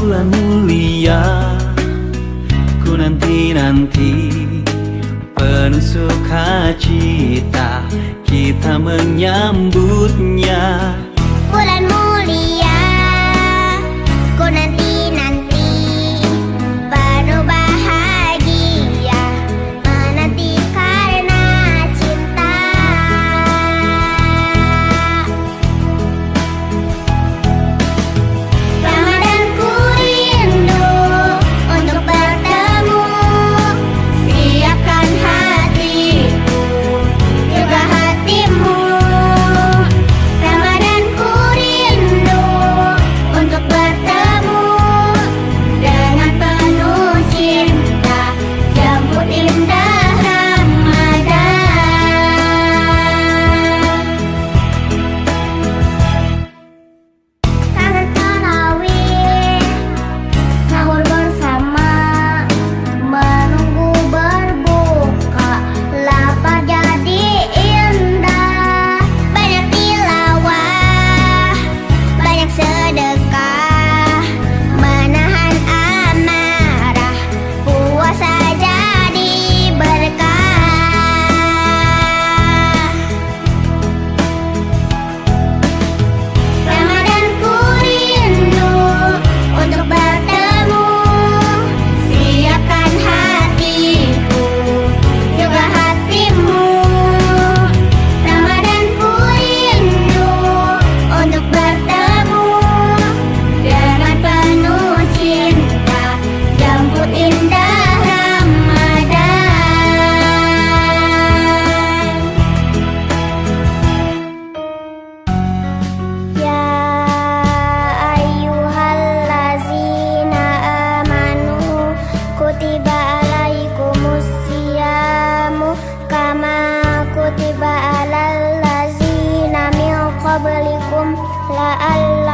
bulan mulia, ku nanti-nanti penuh sukacita kita menyambutnya. Bulan mulia, ku nanti-nanti penuh bahagia, menanti karena cinta. Ramadan ku rindu untuk bertemu, siapkan hatiku juga hatimu. Ramadan ku rindu untuk bertemu dengan penuh cinta, jemput indah Ramadan. Salat tarawih, sahur bersama, menunggu berbuka, lapar jadi indah. Banyak tilawah, banyak sedekah, menahan amarah, puasa jadi berkah. Ramadan ku rindu untuk bertemu, siapkan hatiku juga hatimu. Ramadan ku rindu untuk bertemu dengan penuh cinta, jemput indah Ramadan. Ya ayyuhallazina amanu kutiba alaikumusyamu kama kutiba alal ladzina min qablikum la'allakum